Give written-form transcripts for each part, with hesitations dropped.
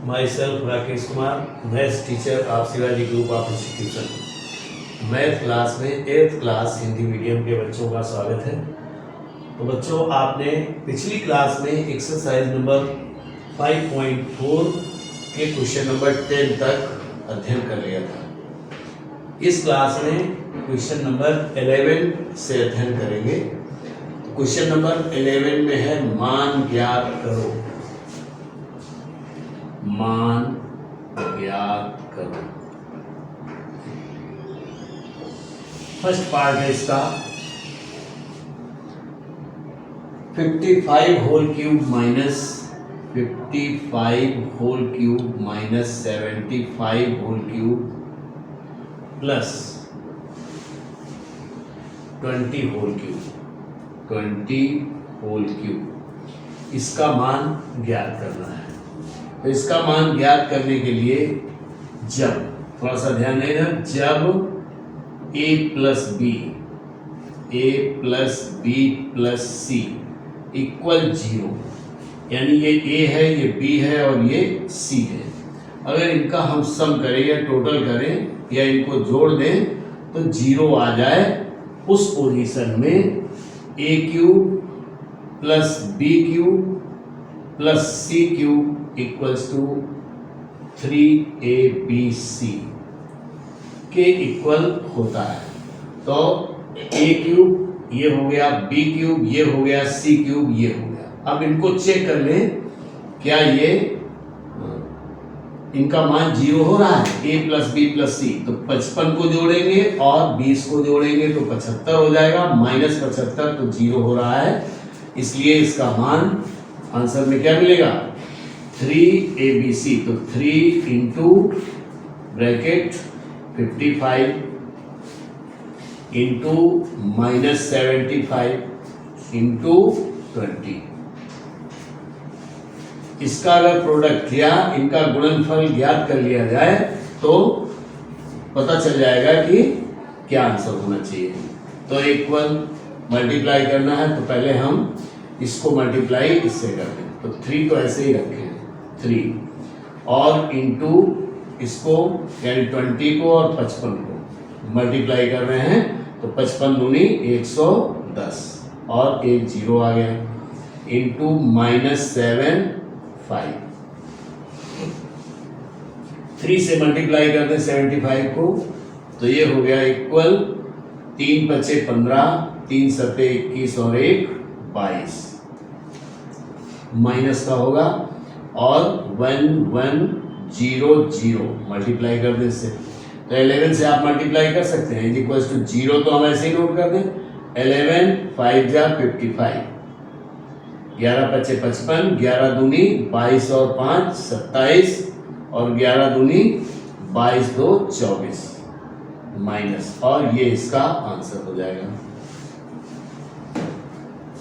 My self Rakesh Kumar, maths teacher of Shivaji group of institution. Math class में 8th class Hindi medium के बच्चों का स्वागत है। तो बच्चों, आपने पिछली क्लास में एक्सरसाइज नंबर 5.4 के क्वेश्चन नंबर 10 तक अध्ययन कर लिया था। इस क्लास में क्वेश्चन नंबर 11 से अध्ययन करेंगे। क्वेश्चन नंबर 11 में है मान ज्ञात करो। मान ज्ञात करो। फर्स्ट पार्ट है इसका 55 whole cube minus 55 whole cube minus 75 whole cube plus 20 whole cube 20 whole cube, इसका मान ज्ञात करना है। तो इसका मान ज्ञात करने के लिए जब, थोड़ा सा ध्यान देना, जब a plus B plus C equal 0, यानी ये a है, ये b है और ये c है। अगर इनका हम सम करें या टोटल करें या इनको जोड़ दें तो 0 आ जाए, उस पोजीशन में a cube plus b cube plus c cube equals to 3abc के इक्वल होता है। तो a क्यूब ये हो गया, b क्यूब ये हो गया, c क्यूब ये हो गया। अब इनको चेक कर लें, क्या ये इनका मान 0 हो रहा है, a plus b plus c। तो 55 को जोड़ेंगे और 20 को जोड़ेंगे तो 75 हो जाएगा, माइनस 75 तो 0 हो रहा है। इसलिए इसका मान आंसर में क्या मिलेगा, 3abc। तो 3 into bracket 55 into minus 75 into 20। इसका अगर प्रोडक्ट या इनका गुणनफल ज्ञात कर लिया जाए तो पता चल जाएगा कि क्या आंसर होना चाहिए। तो इक्वल मल्टीप्लाई करना है तो पहले हम इसको मल्टीप्लाई इससे कर दें। तो 3 तो ऐसे ही रखें 3 और इंटू इसको यानी 20 को और 55 को मल्टीप्लाई कर रहे हैं तो 55 दूनी 110 और एक 0 आ गया, इंटू माइनस 7 5। 3 से मल्टीप्लाई कर दें 75 को तो ये हो गया इक्वल 3 बचे 15, 3 सते 21 और 1 22 माइनस का होगा और 1100 मल्टीप्लाई कर दें इससे। तो 11 से आप मल्टीप्लाई कर सकते हैं, इक्वल टू 0 तो हम ऐसे ही नोट कर दें। 11 5 जा 55, 11 बचे 55, 11 दूनी 22 और 5 27 और 11 दूनी 22 2 24 माइनस, और ये इसका आंसर हो जाएगा।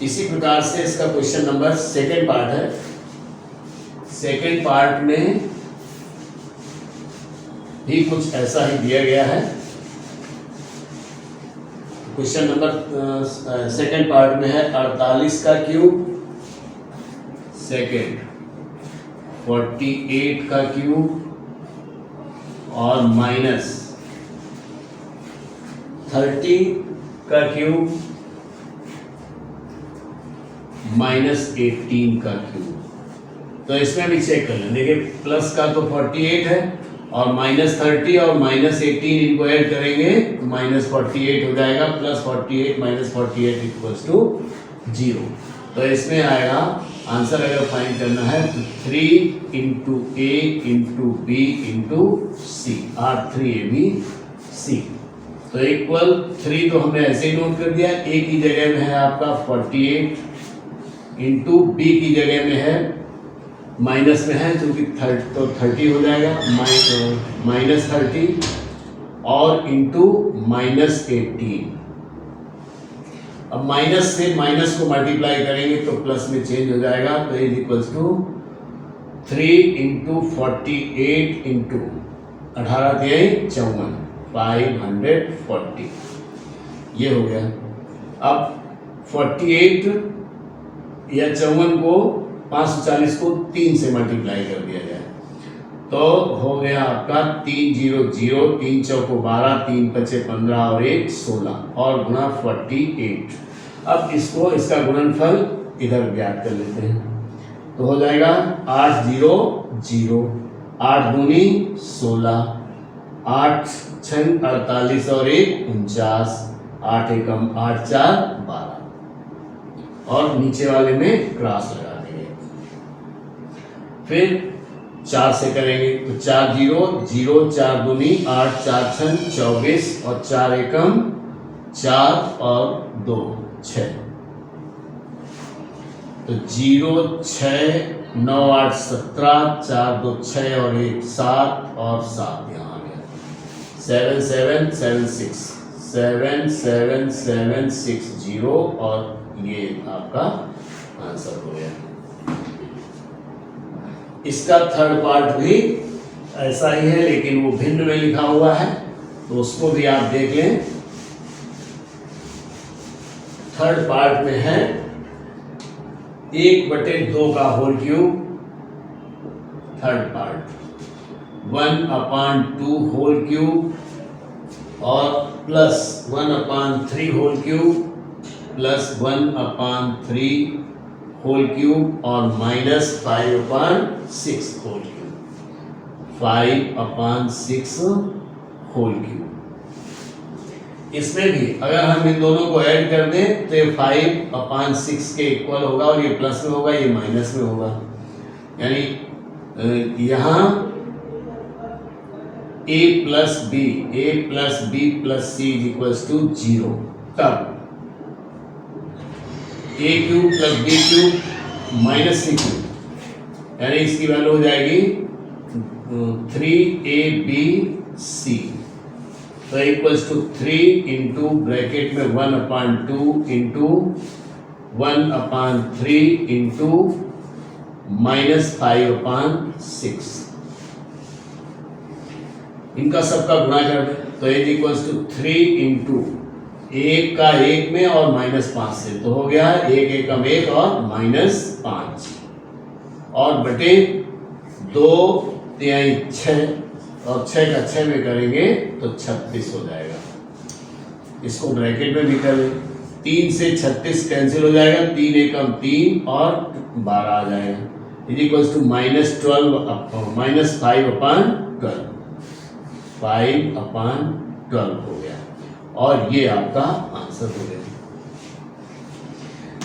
इसी प्रकार से इसका क्वेश्चन नंबर सेकेंड पार्ट है। सेकेंड पार्ट में भी कुछ ऐसा ही दिया गया है। क्वेश्चन नंबर सेकेंड पार्ट में है 48 का क्यूब सेकेंड, 48 का क्यूब और माइनस 30 का क्यूब माइनस 18 का क्यूब। तो इसमें भी चेक कर लें। देखिए प्लस का तो 48 है और माइनस 30 और माइनस 18 इनको ऐड करेंगे तो माइनस 48 हो जाएगा, प्लस 48 माइनस 48 इक्वल्स टू 0। तो इसमें आएगा आंसर, अगर फाइंड करना है तो 3 into A into B into C, or 3abc। तो इक्वल 3 तो हमने ऐसे ही नोट कर दिया, ए की जगह में है आपका 48 इंटू बी की जगह में है माइनस में है क्योंकि 30 हो जाएगा, माइनस 30 और इंटू माइनस 18। अब माइनस से माइनस को मल्टीप्लाई करेंगे तो प्लस में चेंज हो जाएगा। तो is equals to 3 into 48 into 18 54 540, ये हो गया। अब 48 या 54 को 540 को 3 से मल्टीप्लाई कर दिया जाए तो हो गया आपका 3 0 0, 3 चौको 12, 3 पचे 15 और 1 16 और गुणा 48। अब इसको इसका गुणनफल इधर ज्ञात कर लेते हैं। तो हो जाएगा 8 0 0, 8 दूनी 16, 8 छंग 48 और 1 49, 8 एकम 8 4 12 और नीचे वाले में क्रॉस लगा देंगे। फिर 4 से करेंगे तो 4 0 0, 4 दूनी 8, 4 छंग 24 और 4 एकम 4 और 2 6। तो 0 6 9 8 17, 4 2 6 और 1 7 और 7 यहाँ आ गया 7 7 7 6 7 7 7 6 0 और ये आपका आंसर हो गया। इसका थर्ड पार्ट भी ऐसा ही है लेकिन वो भिन्न में लिखा हुआ है, तो उसको भी आप देख लें। थर्ड पार्ट में है 1/2 का whole cube, third part 1/2 whole cube और plus 1/3 whole cube plus 1/3 whole cube और minus 5/6 whole cube, 5/6 whole cube. इसमें भी अगर हम इन दोनों को ऐड कर दें तो ये 5/6 के इक्वल होगा और ये प्लस में होगा, ये माइनस में होगा। यानी यहाँ a plus b plus c is equals to 0। तब a cube plus b cube minus c cube, यानी इसकी वैल्यू हो जाएगी 3abc, तो इक्वल्स टू 3 इंटू ब्रैकेट में 1/2 इंटू 1/3 इंटू माइनस 5/6। इनका सबका गुणा कर दें तो इज इक्वल्स टू 3 इंटू 1 का 1 में और माइनस 5 से, तो हो गया 1 एकम 1 और माइनस 5 और बटे 2 तिहाई 6 और 6 का 6 में करेंगे तो 36 हो जाएगा। इसको ब्रैकेट में भी कर लें, 3 से 36 कैंसिल हो जाएगा, 3 एकम 3 और 12 आ जाएगा इज इक्वल्स टू माइनस 5/12, 5/12 हो गया और ये आपका आंसर हो गया।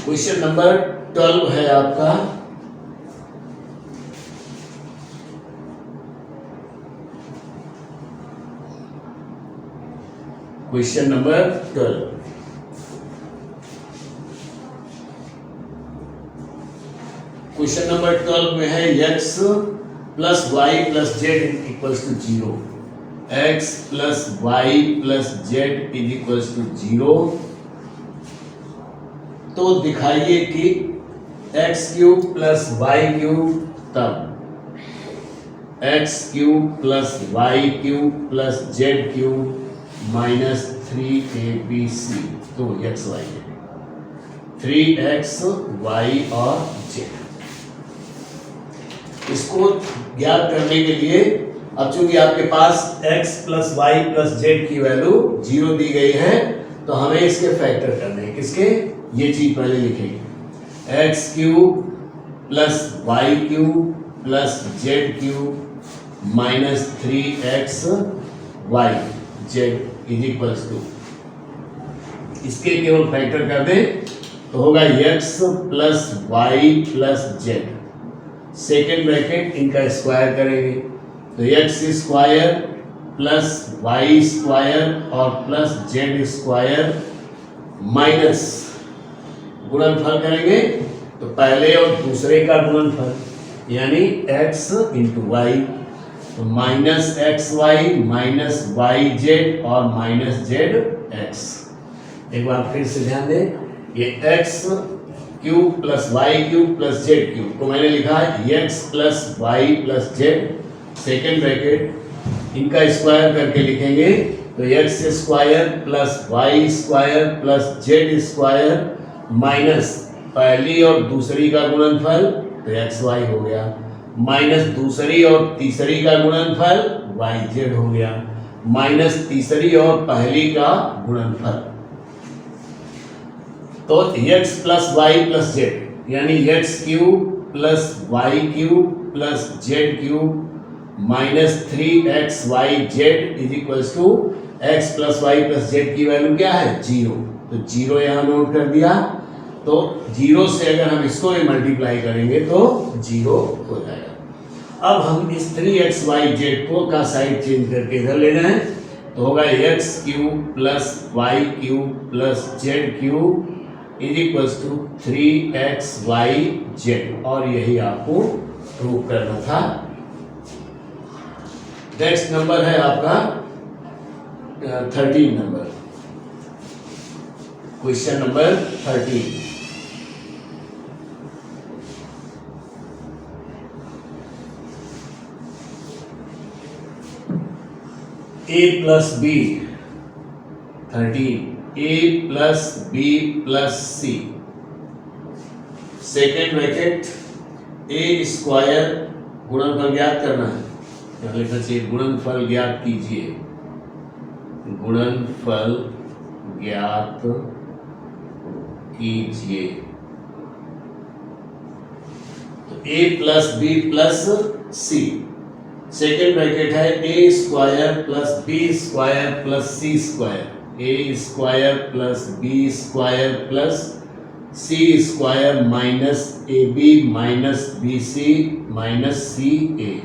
क्वेश्चन नंबर 12 है आपका क्वेश्चन नंबर 12। क्वेश्चन नंबर 12 में है x plus Y plus Z equals to 0, x plus Y plus Z is equals to 0। तो दिखाइए कि x cube plus Y cube, तब x cube plus Y cube plus Z cube minus 3abc, तो x y 3x y और z। इसको ज्ञात करने के लिए अब चूंकि आपके पास x plus Y plus Z की वैल्यू 0 दी गई है तो हमें इसके फैक्टर करने हैं। किसके? ये चीज पहले लिखेंगे, x cube plus Y cube plus Z cube minus 3x Y Z is equals to, इसके केवल फैक्टर कर दें तो होगा x plus Y plus Z, second bracket इनका स्क्वायर करेंगे तो x square plus Y square और प्लस जेड स्क्वायर माइनस गुणनफल करेंगे तो पहले और दूसरे का गुणनफल यानी x इंटू वाई, तो minus X Y minus Y Z और माइनस जेड एक्स। एक बार फिर से ध्यान दें, ये x cube plus Y cube plus Z cube को मैंने लिखा है x plus Y plus Z, second bracket इनका स्क्वायर करके लिखेंगे तो x square plus Y square plus Z square minus पहली और दूसरी का गुणनफल तो एक्स वाई हो गया, माइनस दूसरी और तीसरी का गुणनफल yz हो गया, माइनस तीसरी और पहली का गुणनफल। तो x plus Y plus Z यानी X cube plus Y cube plus Z cube minus 3xyz is equal to X plus Y plus Z की वैल्यू क्या है 0। तो 0 यहाँ नोट कर दिया। तो 0 से अगर हम इसको भी मल्टीप्लाई करेंगे तो 0 हो जाएगा। अब हम इस 3xyz को का साइड चेंज करके इधर ले जाएं तो होगा X cube plus Y cube plus Z cube is equal to 3xyz और यही आपको प्रूव करना था। नेक्स्ट नंबर है आपका 13 number, question number 13। a plus B 13 a plus B plus C second bracket a square गुणनफल ज्ञात करना है, क्या लिखना चाहिए गुणनफल ज्ञात कीजिए, गुणनफल ज्ञात कीजिए। तो a plus B plus C second bracket है A square plus B square plus C square, A square plus B square plus C square minus A B minus B C minus C A.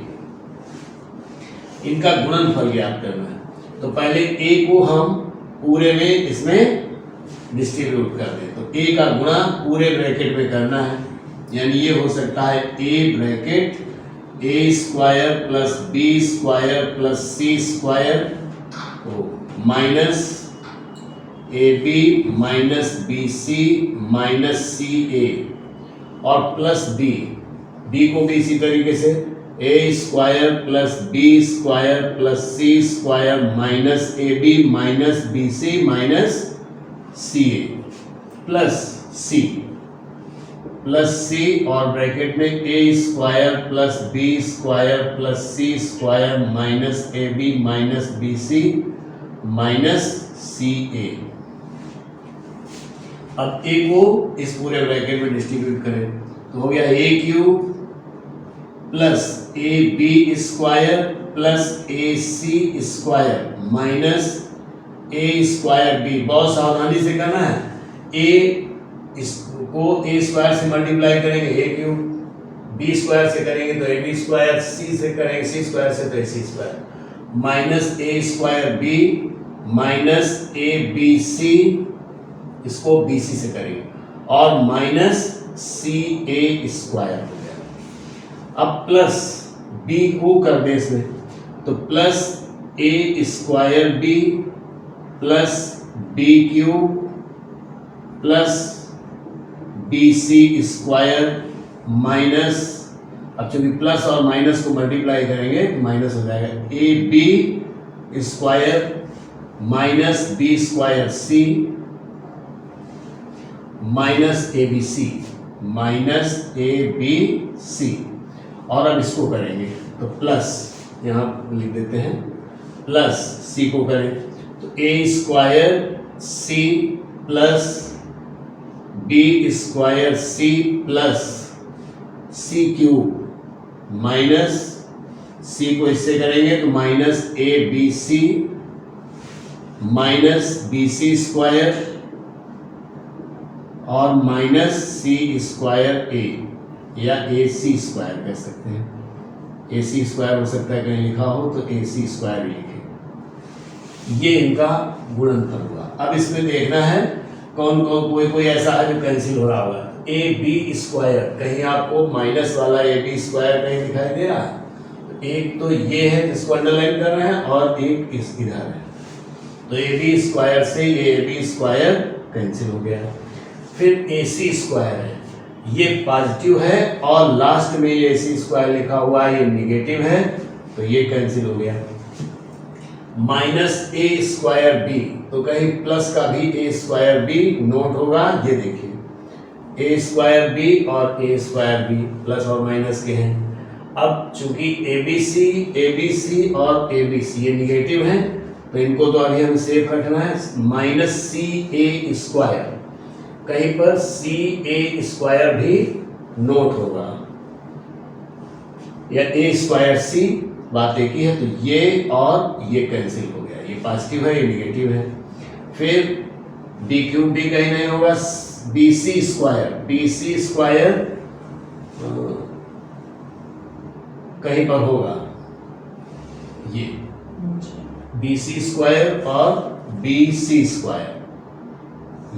इनका गुणनफल ज्ञात करना है। तो पहले ए को हम पूरे में इसमें डिस्ट्रीब्यूट कर दें। तो ए का गुणा पूरे ब्रैकेट में करना है, यानी ये हो सकता है A bracket A square plus B square plus C square तो minus A B minus B C minus C A और प्लस बी, बी को भी इसी तरीके से A square plus B square plus C square minus A B minus B C minus C A plus C और bracket में A square plus B square plus C square minus A B minus B C minus C ए। अब ए को इस पूरे bracket में distribute करें तो हो गया A cube plus A B square plus A C square minus A square B. बहुत सावधानी से करना है, ए इसको ए स्क्वायर से मल्टीप्लाई करेंगे ए क्यूब, बी स्क्वायर से करेंगे तो ए बी स्क्वायर, सी से करेंगे सी स्क्वायर से तो A C square minus A square B minus A B C, इसको बी सी से करेंगे और माइनस सी ए स्क्वायर हो गया। अब प्लस बी को कर दें इसमें तो plus A square B plus B cube plus B C square minus, अब चूंकि प्लस और माइनस को मल्टीप्लाई करेंगे तो माइनस हो जाएगा A B square minus B square C minus A B C minus A B C. और अब इसको करेंगे तो प्लस यहाँ लिख देते हैं प्लस सी को करें तो A square C plus B square C plus C cube minus C को इससे करेंगे तो minus A B C minus B C square और माइनस सी स्क्वायर ए या ए सी स्क्वायर कह सकते हैं, ए सी स्क्वायर हो सकता है कहीं लिखा हो तो ए सी स्क्वायर लिखे। ये इनका गुणनफल हुआ। अब इसमें देखना है कौन कौन कोई ऐसा है जो कैंसिल हो रहा होगा। ए बी स्क्वायर, कहीं आपको माइनस वाला ए बी स्क्वायर कहीं दिखाई दे रहा है, एक तो ये है जिसको अंडरलाइन कर रहे हैं और एक इस इधर है, तो ए बी स्क्वायर से ये ए बी स्क्वायर कैंसिल हो गया। फिर ए सी स्क्वायर है, ये पॉजिटिव है और लास्ट में ये ए सी स्क्वायर लिखा हुआ है, ये निगेटिव है, तो ये कैंसिल हो गया। माइनस ए स्क्वायर बी, तो कहीं प्लस का भी ए स्क्वायर बी नोट होगा, ये देखिए ए स्क्वायर बी और ए स्क्वायर बी प्लस और माइनस के हैं। अब चूंकि ABC और ABC ये निगेटिव हैं, तो इनको तो अभी हमें सेफ रखना है। माइनस CA², कहीं पर CA² भी नोट होगा या A²C, बात एक ही है। तो ये और ये कैंसिल हो गया, ये पॉजिटिव है, ये निगेटिव है। फिर B³ भी कहीं नहीं होगा, BC² कहीं पर होगा, ये BC² और BC²,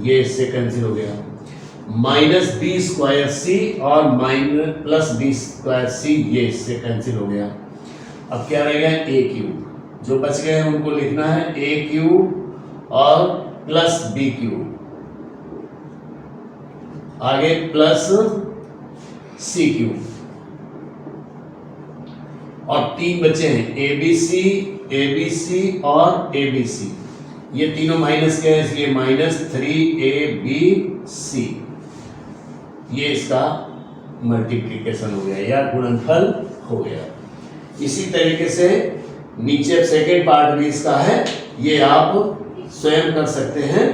ये इससे कैंसिल हो गया। माइनस B²C और प्लस B²C, ये इससे कैंसिल हो गया। अब क्या रह गया, A³, जो बच गए हैं उनको लिखना है A³ और प्लस B³, आगे प्लस C³ और 3 बचे हैं ABC और ABC, ये तीनों माइनस के हैं, इसलिए माइनस 3ABC, ये इसका मल्टीप्लिकेशन हो गया या गुणनफल हो गया। इसी तरीके से नीचे सेकेंड पार्ट भी इसका है, ये आप स्वयं कर सकते हैं।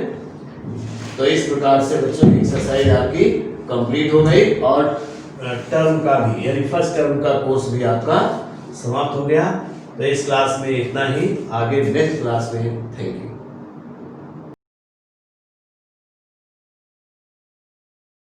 तो इस प्रकार से बच्चों एक्सरसाइज आपकी कंप्लीट हो गई और टर्म का भी यानी फर्स्ट टर्म का कोर्स भी आपका समाप्त हो गया। तो इस क्लास में इतना ही, आगे नेक्स्ट क्लास में। Thank you.